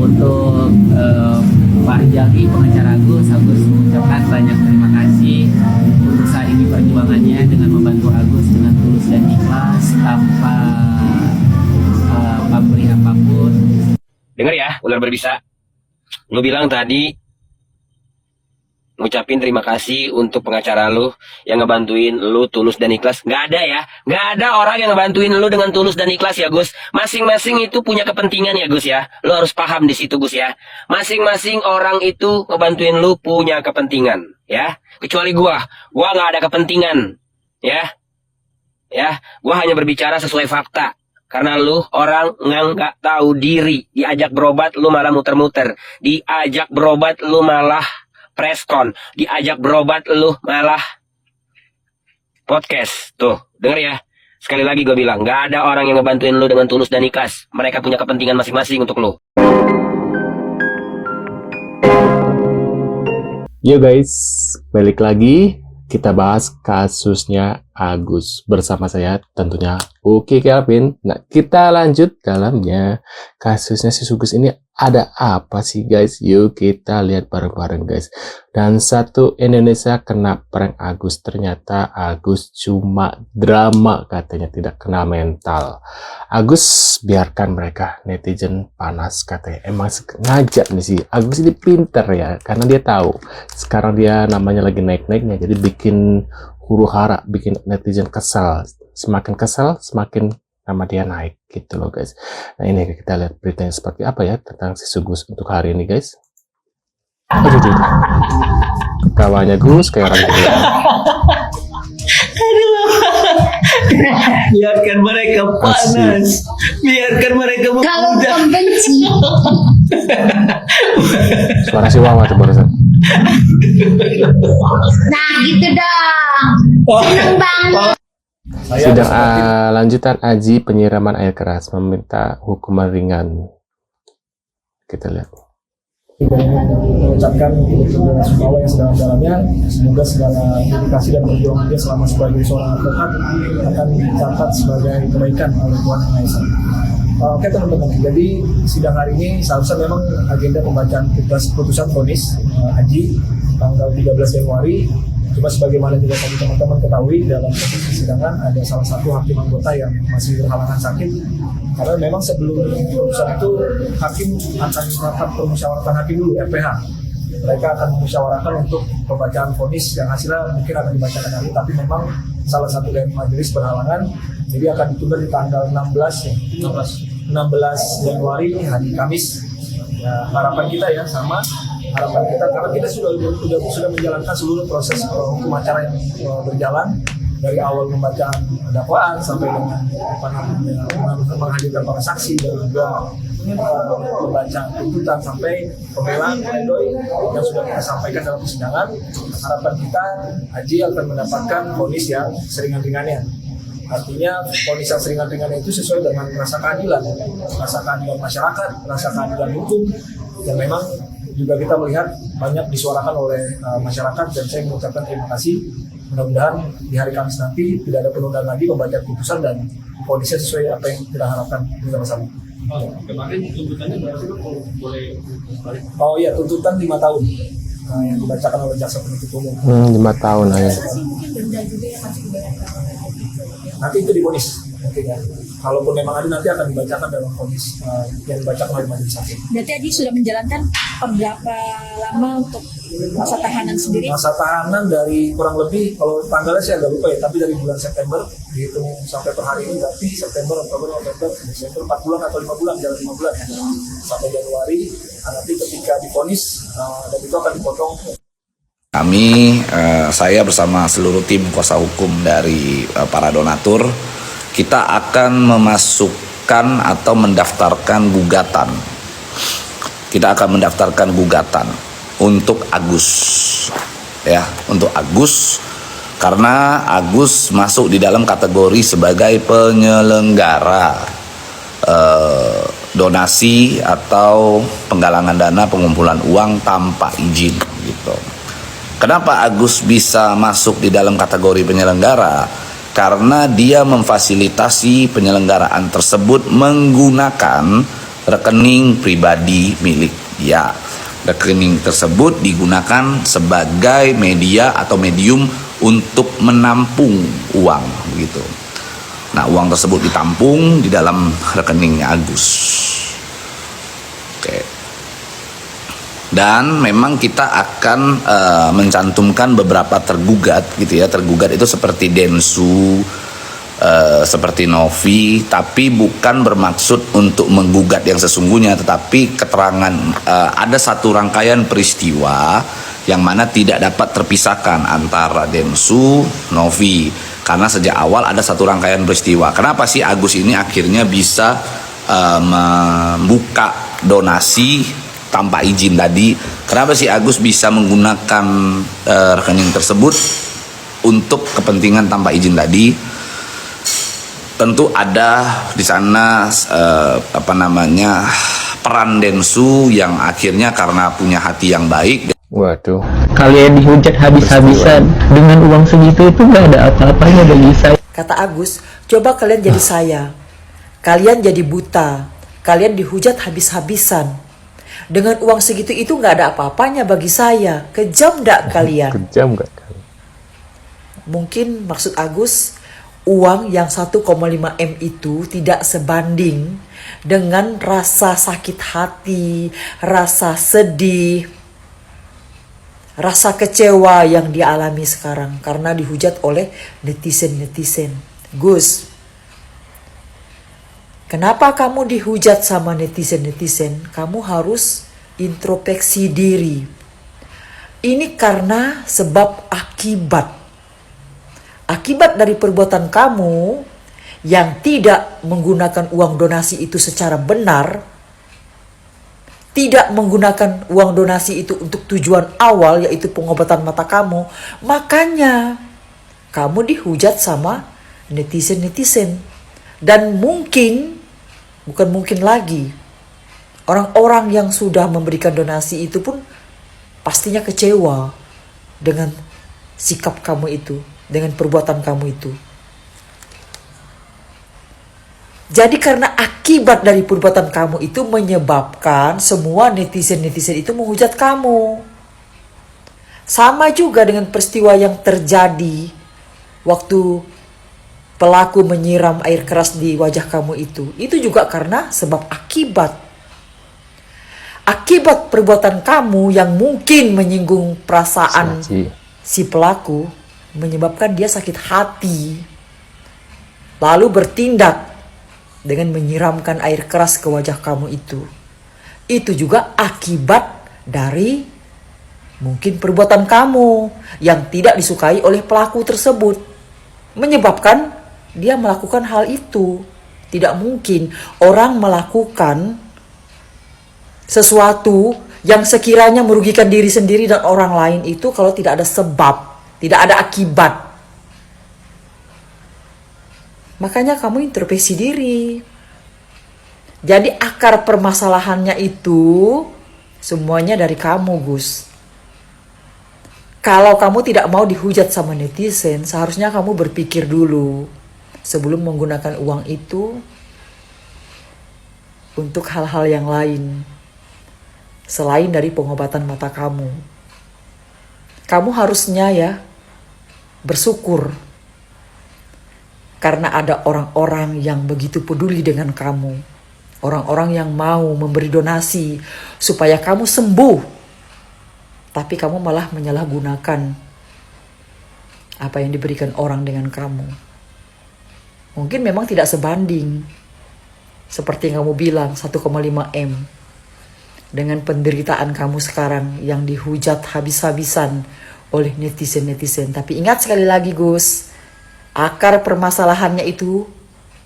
untuk Pak Jaki, pengacara Agus mengucapkan banyak terima kasih untuk saat ini perjuangannya dengan membantu Agus dengan tulus dan ikhlas tanpa pamrih apapun. Dengar ya, ular berbisa. Lu bilang tadi ngucapin terima kasih untuk pengacara lu yang ngebantuin lu tulus dan ikhlas. Nggak ada ya, nggak ada orang yang ngebantuin lu dengan tulus dan ikhlas ya Gus. Masing-masing itu punya kepentingan ya Gus ya. Lu harus paham di situ Gus ya. Masing-masing orang itu ngebantuin lu punya kepentingan ya. Kecuali gua nggak ada kepentingan ya. Ya, gua hanya berbicara sesuai fakta. Karena lu orang nggak tahu diri. Diajak berobat lu malah muter-muter. Diajak berobat lu malah preskon, diajak berobat lu malah podcast. Tuh, denger ya. Sekali lagi gue bilang, gak ada orang yang ngebantuin lu dengan tulus dan ikhlas. Mereka punya kepentingan masing-masing untuk lu. Yo guys, balik lagi. Kita bahas kasusnya Agus. Bersama saya tentunya Uki Kelvin. Nah, kita lanjut dalamnya. Kasusnya si Sugus ini ada apa sih guys? Yuk kita lihat bareng-bareng guys. Dan satu Indonesia kena prank Agus. Ternyata Agus cuma drama katanya, tidak kena mental. Agus biarkan mereka netizen panas katanya. Emang sengaja nih sih. Agus ini pinter ya. Karena dia tahu sekarang dia namanya lagi naik-naiknya. Jadi bikin huru hara, bikin netizen kesal. Semakin kesal, semakin nama dia naik gitu loh guys. Nah ini kita lihat beritanya seperti apa ya tentang si Sugus untuk hari ini guys. Aduh. Ketawanya Gus kayak orang gila. Biarkan mereka panas. Biarkan mereka kalau pembenci. Suara si Wawa tuh barusan. Nah gitu dong. Seneng banget. Sidang lanjutan Aji penyiraman air keras meminta hukuman ringan. Kita lihat. Mengucapkan dengan semua yang sedang dalamnya, semoga segala dedikasi dan perjuangan dia selama sebagai seorang advokat akan dicatat sebagai kebaikan oleh Tuhan Yang Maha Esa. Oke teman-teman, jadi sidang hari ini seharusnya memang agenda pembacaan putusan vonis Aji tanggal 13 Januari. Cuma sebagaimana juga tadi teman-teman ketahui, dalam proses persidangan ada salah satu hakim anggota yang masih berhalangan sakit. Karena memang sebelum putusan itu hakim akan melakukan permusyawaratan hakim dulu, RPH. Mereka akan memusyawarahkan untuk pembacaan vonis yang hasilnya mungkin akan dibacakan nanti, tapi memang salah satu dari majelis berhalangan, jadi akan ditunda di tanggal 16 Januari hari Kamis. Ya, harapan kita ya sama harapan kita, karena kita sudah menjalankan seluruh proses hukum acara yang berjalan dari awal pembacaan dakwaan sampai dengan menghadirkan para saksi dan juga membaca tuntutan sampai pembelaan pledoi yang sudah kita sampaikan dalam persidangan. Harapan kita Aji akan mendapatkan vonis yang seringan-ringannya. Artinya vonis yang seringan-ringannya itu sesuai dengan rasa keadilan masyarakat, rasa keadilan hukum, yang memang juga kita melihat banyak disuarakan oleh masyarakat, dan saya mengucapkan terima kasih. Mudah-mudahan di hari Kamis nanti tidak ada penundaan lagi pembacaan putusan dan vonisnya sesuai apa yang kita harapkan bersama-sama. Kemarin tuntutannya berarti boleh balik. Oh iya, tuntutan 5 tahun yang dibacakan oleh jaksa penuntut umum. 5 tahun aja. Nanti itu divonis. Nantinya, kalaupun memang ada nanti akan dibacakan dalam vonis yang dibacakan oleh majelis hakim. Berarti Aji sudah menjalankan berapa lama untuk masa tahanan sendiri? Masa tahanan dari kurang lebih, kalau tanggalnya saya agak lupa ya, tapi dari bulan September dihitung sampai per hari ini, berarti September, Oktober, November, Desember 4 bulan atau 5 bulan, jalan 5 bulan ya. Sampai Januari, nanti ketika divonis dan itu akan dipotong. Kami, saya bersama seluruh tim kuasa hukum dari para donatur, kita akan memasukkan atau mendaftarkan gugatan. Kita akan mendaftarkan gugatan untuk Agus, ya, untuk Agus, karena Agus masuk di dalam kategori sebagai penyelenggara donasi atau penggalangan dana pengumpulan uang tanpa izin, gitu. Kenapa Agus bisa masuk di dalam kategori penyelenggara? Karena dia memfasilitasi penyelenggaraan tersebut menggunakan rekening pribadi milik dia. Rekening tersebut digunakan sebagai media atau medium untuk menampung uang begitu. Nah, uang tersebut ditampung di dalam rekeningnya Agus. Oke. Dan memang kita akan mencantumkan beberapa tergugat gitu ya. Tergugat itu seperti Densu, seperti Novi, tapi bukan bermaksud untuk menggugat yang sesungguhnya, tetapi keterangan ada satu rangkaian peristiwa yang mana tidak dapat terpisahkan antara Densu, Novi, karena sejak awal ada satu rangkaian peristiwa. Kenapa sih Agus ini akhirnya bisa membuka donasi tanpa izin tadi? Kenapa sih Agus bisa menggunakan rekening tersebut untuk kepentingan tanpa izin tadi? Tentu ada di sana peran Densu yang akhirnya karena punya hati yang baik. Waduh. Kalian dihujat habis-habisan dengan uang segitu itu nggak ada apa-apanya bagi saya. Kata Agus, coba kalian jadi saya. Kalian jadi buta. Kalian dihujat habis-habisan. Dengan uang segitu itu nggak ada apa-apanya bagi saya. Kejam nggak kalian? Kejam gak kalian? Mungkin maksud Agus, uang yang 1,5 M itu tidak sebanding dengan rasa sakit hati, rasa sedih, rasa kecewa yang dia alami sekarang karena dihujat oleh netizen-netizen. Gus, kenapa kamu dihujat sama netizen-netizen? Kamu harus introspeksi diri. Ini karena sebab akibat. Akibat dari perbuatan kamu yang tidak menggunakan uang donasi itu secara benar, tidak menggunakan uang donasi itu untuk tujuan awal yaitu pengobatan mata kamu, makanya kamu dihujat sama netizen-netizen. Dan mungkin, bukan mungkin lagi, orang-orang yang sudah memberikan donasi itu pun pastinya kecewa dengan sikap kamu itu, dengan perbuatan kamu itu. Jadi karena akibat dari perbuatan kamu itu menyebabkan semua netizen-netizen itu menghujat kamu. Sama juga dengan peristiwa yang terjadi waktu pelaku menyiram air keras di wajah kamu itu. Itu juga karena sebab akibat. Akibat perbuatan kamu yang mungkin menyinggung perasaan si pelaku, menyebabkan dia sakit hati, lalu bertindak dengan menyiramkan air keras ke wajah kamu itu. Itu juga akibat dari mungkin perbuatan kamu yang tidak disukai oleh pelaku tersebut, menyebabkan dia melakukan hal itu. Tidak mungkin orang melakukan sesuatu yang sekiranya merugikan diri sendiri dan orang lain itu kalau tidak ada sebab, tidak ada akibat. Makanya kamu introspeksi diri. Jadi akar permasalahannya itu semuanya dari kamu, Gus. Kalau kamu tidak mau dihujat sama netizen, seharusnya kamu berpikir dulu sebelum menggunakan uang itu untuk hal-hal yang lain selain dari pengobatan mata kamu. Kamu harusnya ya bersyukur karena ada orang-orang yang begitu peduli dengan kamu. Orang-orang yang mau memberi donasi supaya kamu sembuh. Tapi kamu malah menyalahgunakan apa yang diberikan orang dengan kamu. Mungkin memang tidak sebanding. Seperti yang kamu bilang, 1,5 M. Dengan penderitaan kamu sekarang yang dihujat habis-habisan oleh netizen-netizen. Tapi ingat sekali lagi, Gus, akar permasalahannya itu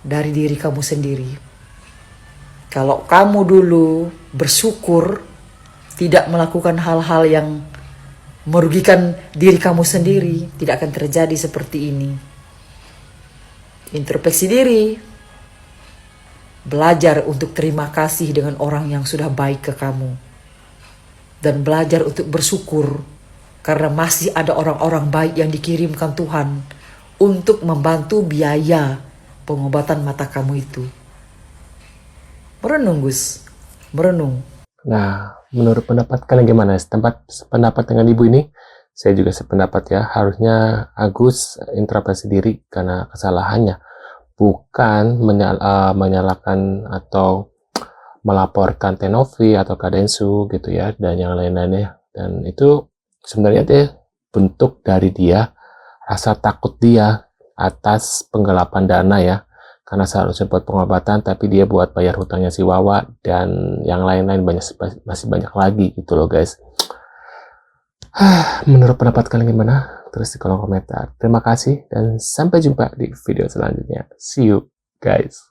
dari diri kamu sendiri. Kalau kamu dulu bersyukur, tidak melakukan hal-hal yang merugikan diri kamu sendiri, tidak akan terjadi seperti ini. Introspeksi diri. Belajar untuk terima kasih dengan orang yang sudah baik ke kamu. Dan belajar untuk bersyukur karena masih ada orang-orang baik yang dikirimkan Tuhan untuk membantu biaya pengobatan mata kamu itu. Merenung, Gus. merenung. Nah, menurut pendapat kalian gimana? Pendapat dengan ibu ini? Saya juga sependapat ya. Harusnya Agus introspeksi diri karena kesalahannya. Bukan menyalahkan atau melaporkan Tenovi atau Kadensu gitu ya. Dan yang lain-lainnya. Dan itu sebenarnya dia bentuk dari dia. Rasa takut dia atas penggelapan dana ya. Karena seharusnya buat pengobatan, tapi dia buat bayar hutangnya si Wawa dan yang lain-lain masih banyak lagi gitu loh guys. Menurut pendapat kalian gimana? Tulis di kolom komentar. Terima kasih dan sampai jumpa di video selanjutnya. See you guys.